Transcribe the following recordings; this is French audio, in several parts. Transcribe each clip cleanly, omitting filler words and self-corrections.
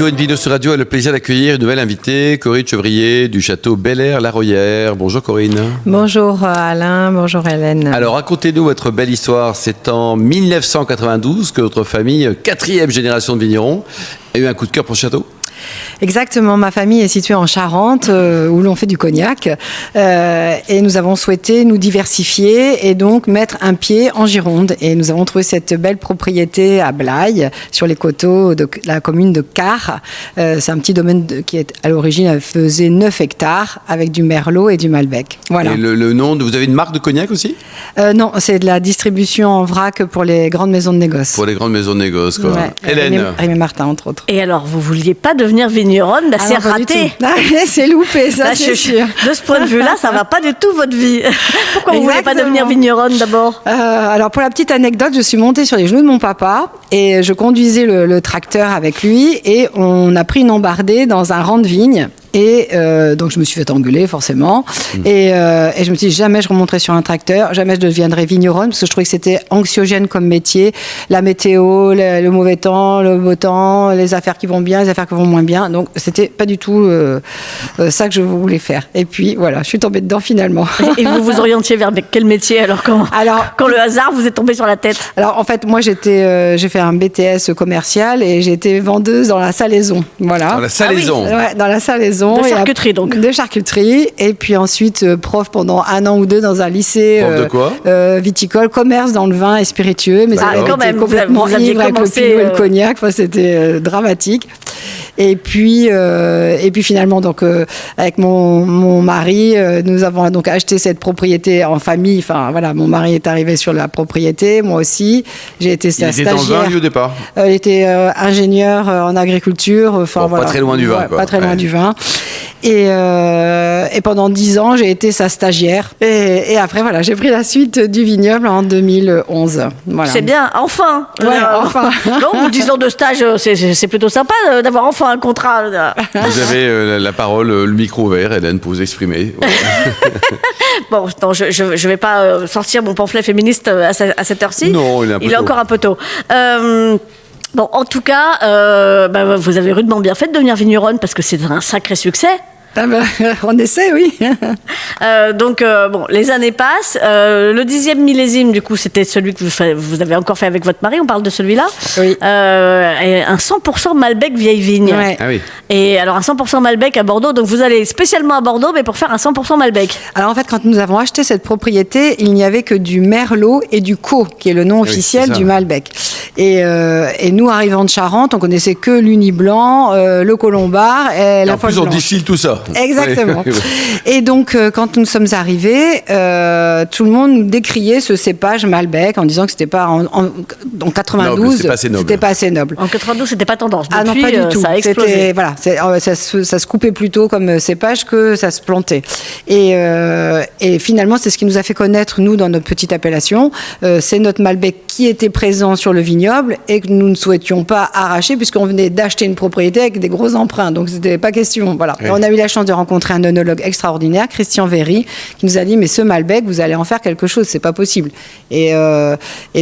Corinne Vino sur Radio a le plaisir d'accueillir une nouvelle invitée, Corinne Chevrier du château Bel-Air-la-Royère. Bonjour Corinne. Bonjour Alain, bonjour Hélène. Alors racontez-nous votre belle histoire. C'est en 1992 que votre famille, 4e génération de vignerons, a eu un coup de cœur pour ce château. Exactement, ma famille est située en Charente où l'on fait du cognac et nous avons souhaité nous diversifier et donc mettre un pied en Gironde et nous avons trouvé cette belle propriété à Blaye sur les coteaux de la commune de Quart. C'est un petit domaine qui est à l'origine faisait 9 hectares avec du merlot et du malbec. Voilà. Et le nom, vous avez une marque de cognac aussi ? Non, c'est de la distribution en vrac pour les grandes maisons de négoce. Pour les grandes maisons de négoce, quoi. Ouais. Hélène. Rémi Martin, entre autres. Et alors, vous vouliez pas devenir vigneronne, c'est raté. C'est loupé, ça, c'est sûr. De ce point de vue-là, ça va pas du tout votre vie. Pourquoi vous voulez pas devenir vigneronne d'abord ? Alors, pour la petite anecdote, je suis montée sur les genoux de mon papa et je conduisais le tracteur avec lui et on a pris une embardée dans un rang de vignes. Et donc je me suis fait engueuler forcément et je me suis dit jamais je remonterai sur un tracteur, jamais je deviendrai vigneronne parce que je trouvais que c'était anxiogène comme métier, la météo, le mauvais temps, le beau temps, les affaires qui vont bien, les affaires qui vont moins bien, donc c'était pas du tout ça que je voulais faire. Et puis voilà, je suis tombée dedans finalement. Et vous vous orientiez vers quel métier alors quand le hasard vous est tombé sur la tête ? Alors en fait moi j'ai fait un BTS commercial et j'ai été vendeuse dans la salaison, voilà. Dans la salaison. Ah oui. Ouais, dans la salaison. De charcuterie donc. De charcuterie et puis ensuite prof pendant 1 an ou 2 dans un lycée de quoi viticole, commerce dans le vin et spiritueux, mais quand même complètement vous aviez ivre avec le pinot et le cognac, enfin, c'était dramatique. Et puis finalement donc avec mon mari nous avons donc acheté cette propriété en famille. Enfin voilà, mon mari est arrivé sur la propriété, moi aussi. J'ai été sa stagiaire. Il était dans le vin lui, au départ. Il était ingénieur en agriculture. Enfin bon, voilà. Pas très loin du vin. Quoi. Pas très loin du vin. Et pendant 10 ans, j'ai été sa stagiaire. Et après, voilà, j'ai pris la suite du vignoble en 2011. Voilà. C'est bien, enfin. Ouais, enfin. Non, 10 ans de stage, c'est plutôt sympa d'avoir enfin un contrat. Vous avez la parole, le micro ouvert, Hélène, pour vous exprimer. Bon, non, je vais pas sortir mon pamphlet féministe à cette heure-ci. Non, il est encore un peu tôt. Bon, en tout cas, vous avez rudement bien fait de devenir vigneronne parce que c'est un sacré succès. Ah ben, on essaie, oui. Donc, les années passent. Le 10e millésime, du coup, c'était celui que vous avez encore fait avec votre mari. On parle de celui-là. Oui. Et un 100% Malbec vieille vigne. Ouais. Ah oui. Et alors, un 100% Malbec à Bordeaux. Donc, vous allez spécialement à Bordeaux, mais pour faire un 100% Malbec. Alors, en fait, quand nous avons acheté cette propriété, il n'y avait que du Merlot et du Caux, qui est le nom officiel du Malbec. Et nous, arrivant de Charente, on connaissait que l'Uni Blanc, le Colombard et la Folle Blanche. En plus, on Blanche. distille tout ça. Exactement. Et donc, quand nous sommes arrivés, tout le monde nous décriait ce cépage Malbec en disant que c'était pas en 92, noble, c'était pas assez noble. En 92, c'était pas tendance. Depuis, ah non, pas du tout. Ça a explosé. Voilà, ça se coupait plutôt comme cépage que ça se plantait. Et finalement, c'est ce qui nous a fait connaître, nous, dans notre petite appellation. C'est notre Malbec qui était présent sur le vignoble et que nous ne souhaitions pas arracher puisqu'on venait d'acheter une propriété avec des gros emprunts. Donc, c'était pas question. Voilà. Oui. Et on a eu la chance de rencontrer un œnologue extraordinaire, Christian Véry, qui nous a dit, mais ce Malbec, vous allez en faire quelque chose, c'est pas possible. Et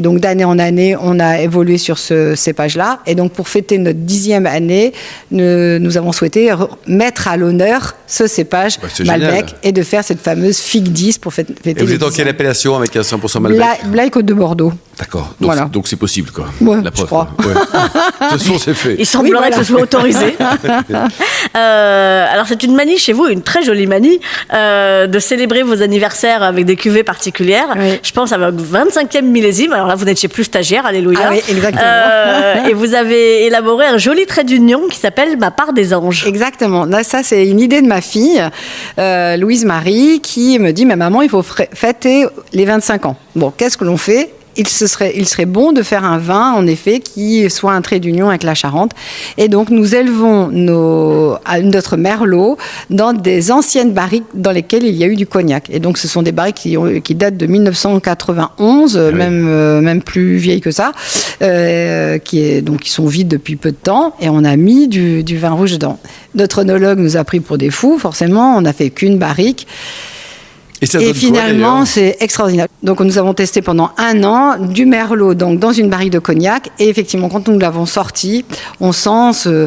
donc, d'année en année, on a évolué sur ce cépage-là. Et donc, pour fêter notre 10e année, nous avons souhaité mettre à l'honneur ce cépage Malbec génial. Et de faire cette fameuse Figue 10 pour fêter les 10 ans. Et vous êtes dans quelle appellation avec un 100% Malbec ? Blaye Côte de Bordeaux. D'accord. Donc, voilà. Donc c'est possible, quoi. Ouais, la preuve, je crois. Ouais. De toute façon, c'est fait. Il semblerait que ce soit autorisé. Alors, c'est une manie chez vous, une très jolie manie, de célébrer vos anniversaires avec des cuvées particulières. Oui. Je pense à votre 25e millésime. Alors là, vous n'étiez plus stagiaire, alléluia. Ah oui, exactement. Et vous avez élaboré un joli trait d'union qui s'appelle Ma part des anges. Exactement. Là, ça, c'est une idée de ma fille, Louise Marie, qui me dit, mais maman, il faut fêter les 25 ans. Bon, qu'est-ce que l'on fait ? Il serait bon de faire un vin, en effet, qui soit un trait d'union avec la Charente. Et donc, nous élevons notre Merlot dans des anciennes barriques dans lesquelles il y a eu du cognac. Et donc, ce sont des barriques qui datent de 1991, oui. même plus vieilles que ça, qui sont vides depuis peu de temps. Et on a mis du vin rouge dedans. Notre œnologue nous a pris pour des fous, forcément. On n'a fait qu'une barrique. Et finalement, c'est extraordinaire. Donc, nous avons testé pendant 1 an du Merlot, donc dans une barrique de cognac. Et effectivement, quand nous l'avons sorti, on sent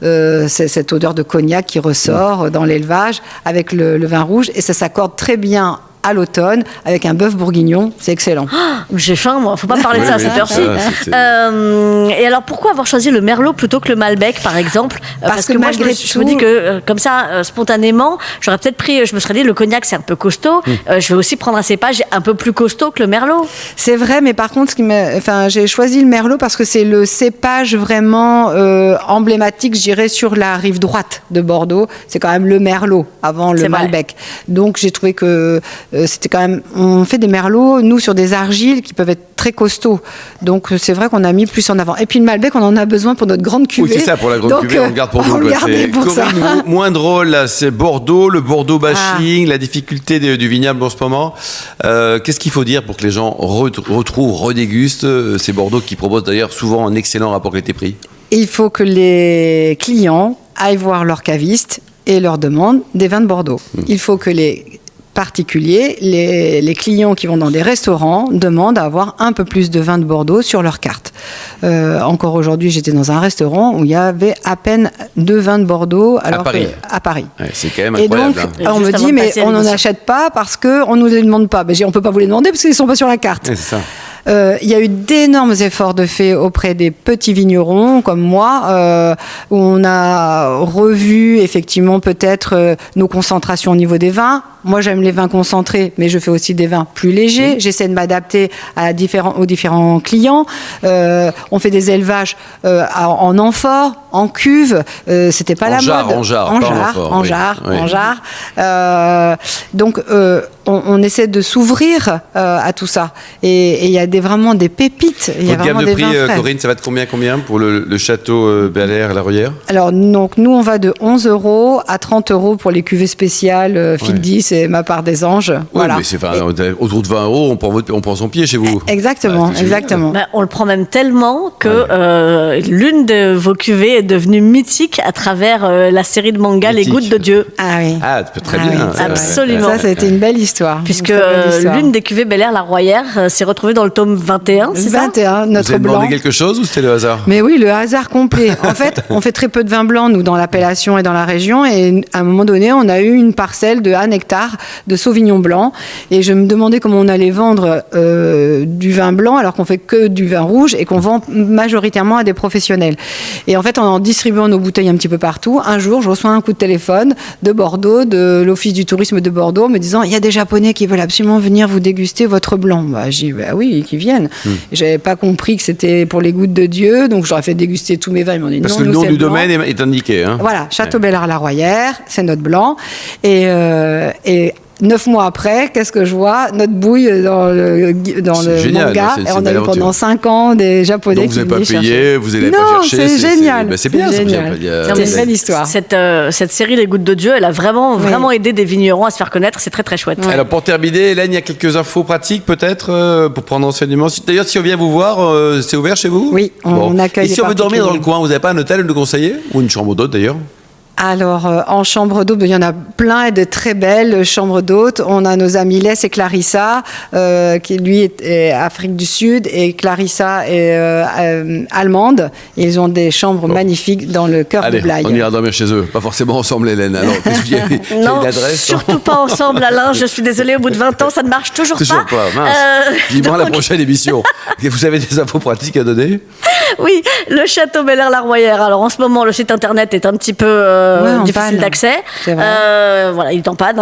c'est cette odeur de cognac qui ressort dans l'élevage avec le vin rouge, et ça s'accorde très bien à l'automne avec un bœuf bourguignon, c'est excellent. J'ai faim, moi. Faut pas me parler de ça à cette heure-ci. Et alors, pourquoi avoir choisi le Merlot plutôt que le Malbec, par exemple? Parce que moi, je me dis que comme ça, spontanément, j'aurais peut-être pris. Je me serais dit, le cognac, c'est un peu costaud. Je vais aussi prendre un cépage un peu plus costaud que le Merlot. C'est vrai, mais par contre, j'ai choisi le Merlot parce que c'est le cépage vraiment emblématique, je dirais, sur la rive droite de Bordeaux. C'est quand même le Merlot avant le Malbec. Donc, j'ai trouvé que c'était quand même, on fait des merlots, nous, sur des argiles qui peuvent être très costauds. Donc, c'est vrai qu'on a mis plus en avant. Et puis, le Malbec, on en a besoin pour notre grande cuvée. Oui, c'est ça, pour la grande cuvée, on le garde pour nous. Corinne, moins drôle, là, c'est Bordeaux, le Bordeaux bashing, la difficulté du vignoble en ce moment. Qu'est-ce qu'il faut dire pour que les gens retrouvent, redégustent ces Bordeaux qui proposent d'ailleurs souvent un excellent rapport qualité-prix? Il faut que les clients aillent voir leur caviste et leur demandent des vins de Bordeaux. Il faut que les particuliers, les clients qui vont dans des restaurants demandent à avoir un peu plus de vin de Bordeaux sur leur carte. Encore aujourd'hui, j'étais dans un restaurant où il y avait à peine 2 vins de Bordeaux à Paris. Ouais, c'est quand même incroyable. Et donc, on me dit, mais on n'en achète pas parce qu'on ne nous les demande pas. On ne peut pas vous les demander parce qu'ils ne sont pas sur la carte. Ouais, c'est ça. Il y a eu d'énormes efforts de fait auprès des petits vignerons comme moi, où on a revu effectivement peut-être nos concentrations au niveau des vins. Moi, j'aime les vins concentrés, mais je fais aussi des vins plus légers. J'essaie de m'adapter aux différents clients. On fait des élevages en amphore, en cuve. C'était pas la mode. En jarre. Donc, on essaie de s'ouvrir à tout ça. Et il y a vraiment des pépites. Il y a Votre vraiment gamme de des prix, vins frais. Corinne, ça va de combien pour le château Bel Air, La Ruyère? Alors, donc, nous, on va de 11 € à 30 € pour les cuvées spéciales, Fig 10 et Ma part des anges. Oui, voilà. mais c'est autour de 20 €, on prend son pied chez vous. Exactement, exactement. On le prend même tellement que l'une de vos cuvées est devenue mythique à travers la série de manga Les Gouttes de Dieu. Ah oui. Ah, très bien. Oui, absolument. Ça a été une belle histoire. Puisque l'une des cuvées Bel Air, La Ruyère, s'est retrouvée dans le tome 21, c'est ça? 21, Vous notre avez demandé blanc. quelque chose ou c'était le hasard? Mais oui, le hasard complet. En fait, on fait très peu de vin blanc, nous, dans l'appellation et dans la région. Et à un moment donné, on a eu une parcelle de 1 hectare de Sauvignon blanc. Et je me demandais comment on allait vendre du vin blanc alors qu'on fait que du vin rouge et qu'on vend majoritairement à des professionnels. Et en fait, en distribuant nos bouteilles un petit peu partout, un jour, je reçois un coup de téléphone de Bordeaux, de l'Office du tourisme de Bordeaux, me disant, il y a des Japonais qui veulent absolument venir vous déguster votre blanc. J'ai dit, oui, qu'ils viennent. J'avais pas compris que c'était pour les Gouttes de Dieu, donc j'aurais fait déguster tous mes vins. Ils m'ont dit, Parce non, que le nom du domaine est indiqué. Hein. Voilà, Château Bel Air La Ruyère, c'est notre blanc. Et 9 mois après, qu'est-ce que je vois? Notre bouille dans le génial, manga. Et on a eu pendant 5 ans des Japonais donc qui vous n'avez pas payé, vous n'allez pas chercher. Non, c'est génial. C'est bien, c'est génial. C'est une belle histoire. Cette série Les Gouttes de Dieu, elle a vraiment aidé des vignerons à se faire connaître. C'est très, très chouette. Alors, pour terminer, Hélène, il y a quelques infos pratiques, peut-être, pour prendre enseignement. D'ailleurs, si on vient vous voir, c'est ouvert chez vous? Oui, on accueille. Et si on veut dormir dans le coin, vous n'avez pas un hôtel à nous conseiller? Ou une chambre d'hôte, d'ailleurs? Alors, en chambre d'hôte, il y en a plein et de très belles chambres d'hôte. On a nos amis Les et Clarissa, qui lui est Afrique du Sud, et Clarissa est allemande. Ils ont des chambres magnifiques dans le cœur de Blaye. On ira dormir chez eux. Pas forcément ensemble, Hélène. Alors, non, surtout pas ensemble, Alain. Je suis désolée, au bout de 20 ans, ça ne marche toujours pas. Mince. Dis-moi la prochaine émission. Vous avez des infos pratiques à donner? Oui, le Château Bel Air La Ruyère. Alors, en ce moment, le site internet est un petit peu difficile d'accès. Voilà, il est en panne,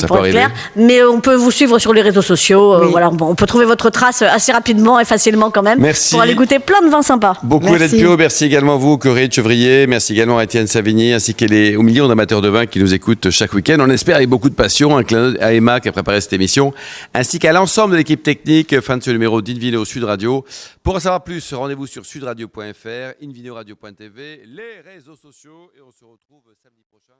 pour être clair. Mais on peut vous suivre sur les réseaux sociaux. Voilà, on peut trouver votre trace assez rapidement et facilement quand même. Merci. Pour aller goûter plein de vins sympas. Beaucoup Hélène Pio, merci également à vous, Corinne Chevrier. Merci également à Étienne Savigny, ainsi aux millions d'amateurs de vin qui nous écoutent chaque week-end. On espère avec beaucoup de passion. Un clin d'œil à Emma qui a préparé cette émission, ainsi qu'à l'ensemble de l'équipe technique. Fin de ce numéro d'Invino Sud Radio. Pour en savoir plus, rendez-vous sur sudradio.fr, invinoradio.tv, les réseaux sociaux, et on se retrouve samedi prochain.